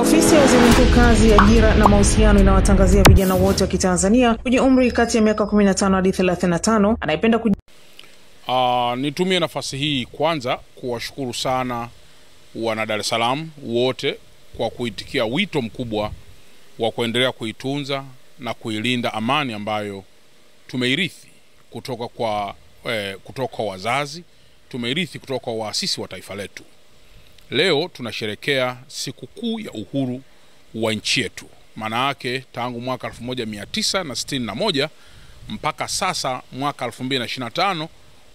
Ofisi ya Waziri Mkuu Kazi, Ajira na Mahusiano inawatangazia vijana wote wa Kitanzania wenye umri kati ya miaka 15 hadi 35 anayependa nitumie nafasi hii kwanza kuwashukuru sana wana Dar es Salaam wote kwa kuitikia wito mkubwa wa kuendelea kuitunza na kuilinda amani ambayo tumeirithi kutoka kwa wazazi, tumeirithi kutoka kwa waasisi wa taifa letu. Leo tunasherehekea siku kuu ya uhuru wa nchi yetu. Maana yake tangu mwaka 1961 mpaka sasa mwaka 2025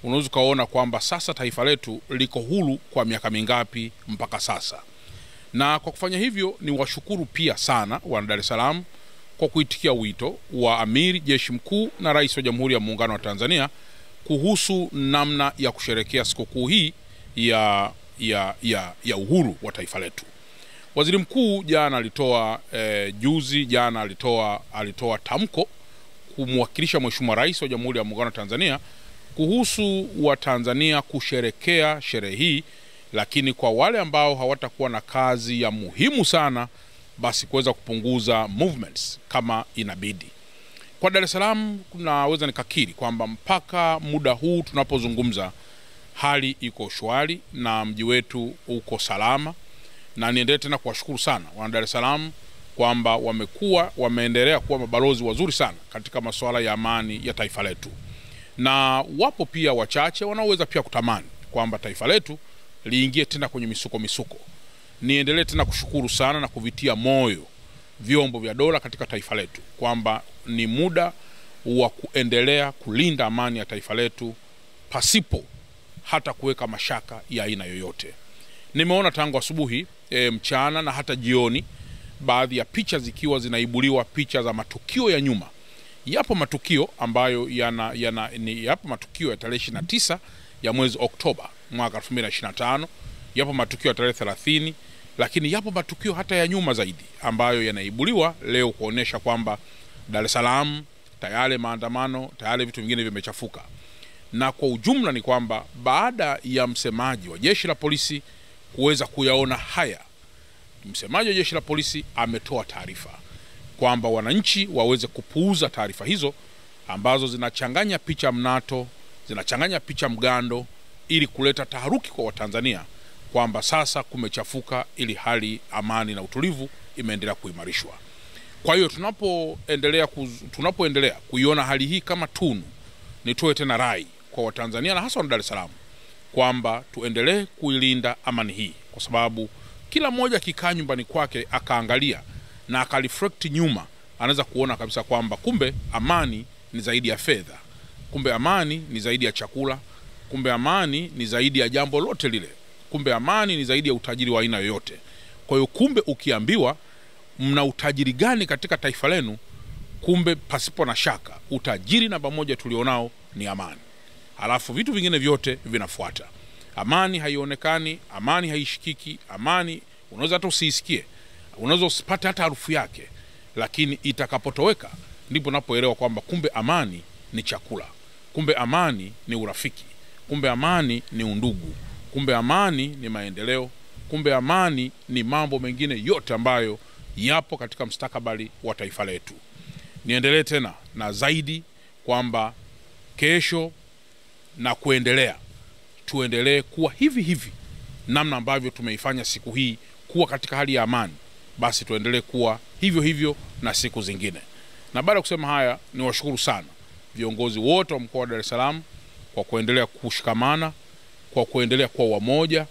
unaweza kuona kwamba sasa taifa letu liko huru kwa miaka mingapi mpaka sasa. Na kwa kufanya hivyo ni washukuru pia sana wana Dar es Salaam kwa kuitikia wito wa Amiri Jeshi Mkuu na Rais wa Jamhuri ya Muungano wa Tanzania kuhusu namna ya kusherehekea sikukuu hii ya uhuru wa taifa letu. Waziri Mkuu jana alitoa tamko kumwakilisha Mheshimiwa Rais wa Jamhuri ya Muungano wa Tanzania kuhusu wa Tanzania kusherehekea sherehe hii, lakini kwa wale ambao hawatakuwa na kazi ya muhimu sana basi kuweza kupunguza movements kama inabidi. Kwa Dar es Salaam naweza nikakiri kwamba mpaka muda huu tunapozungumza hali iko shwari na mji wetu uko salama, na niendelee tena kuwashukuru sana wana Dar es Salaam kwamba wameendelea kuwa mabalozi wazuri sana katika masuala ya amani ya taifa letu. Na wapo pia wachache wanaoweza pia kutamani kwamba taifa letu liingie tena kwenye misuko. Niendelee tena kushukuru sana na kuvitia moyo vyombo vya dola katika taifa letu kwamba ni muda wa kuendelea kulinda amani ya taifa letu pasipo hata kuweka mashaka ya aina yoyote. Nimeona tangu asubuhi, mchana na hata jioni baadhi ya picha zikiwa zinaibuliwa, picha za matukio ya nyuma. Yapo matukio ambayo yapo matukio ya tarehe 29 ya mwezi Oktoba mwaka 2025, yapo matukio ya tarehe 30, lakini yapo matukio hata ya nyuma zaidi ambayo yanaibuliwa leo kuonesha kwamba Dar es Salaam tayari maandamano, tayari vitu vingine vimechafuka. Na kwa ujumla ni kwamba baada ya msemaji wa Jeshi la Polisi kuweza kuyaona haya, msemaji wa Jeshi la Polisi ametoa taarifa kwamba wananchi waweze kupuuza taarifa hizo ambazo zinachanganya picha mnato, zinachanganya picha mgando ili kuleta taharuki kwa Watanzania kwamba sasa kumechafuka, ili hali amani na utulivu imeendelea kuimarishwa. Kwa hiyo tunapoendelea kuiona hali hii kama tunu, nitoe tena rai kwa Watanzania na hasa wa Dar es Salaam kwamba tuendelee kuilinda amani hii, kwa sababu kila mmoja kikaa nyumbani kwake akaangalia na akalifrect nyuma, anaweza kuona kabisa kwamba kumbe amani ni zaidi ya fedha, kumbe amani ni zaidi ya chakula, kumbe amani ni zaidi ya jambo lote lile, kumbe amani ni zaidi ya utajiri wa aina yoyote. Kwa hiyo kumbe ukiambiwa mna utajiri gani katika taifa lenu, kumbe pasipo na shaka utajiri namba moja tulionao ni amani. Halafu vitu vingine vyote vinafuata. Amani haionekani, amani haishikiki, amani unaweza hata usiisikie, unaweza usipate hata harufu yake, lakini itakapotoweka ndipo unapoelewa kwamba kumbe amani ni chakula, kumbe amani ni urafiki, kumbe amani ni undugu, kumbe amani ni maendeleo, kumbe amani ni mambo mengine yote ambayo yapo katika mustakabali wa taifa letu. Niendelee tena na zaidi kwamba kesho na kuendelea tuendelee kuwa hivi namna ambavyo tumeifanya siku hii kuwa katika hali ya amani, basi tuendelee kuwa hivyo na siku zingine. Na baada ya kusema haya, ni washukuru sana viongozi wote wa mkoa wa Dar es Salaam kwa kuendelea kushikamana, kwa kuendelea kuwa wamoja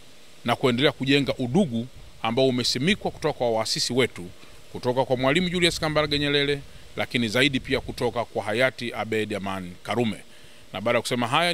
na kuendelea kujenga udugu ambao umesimikwa kutoka kwa waasisi wetu, kutoka kwa Mwalimu Julius Kambarage Nyerere, lakini zaidi pia kutoka kwa hayati Abeid Amani Karume. Na baada ya kusema haya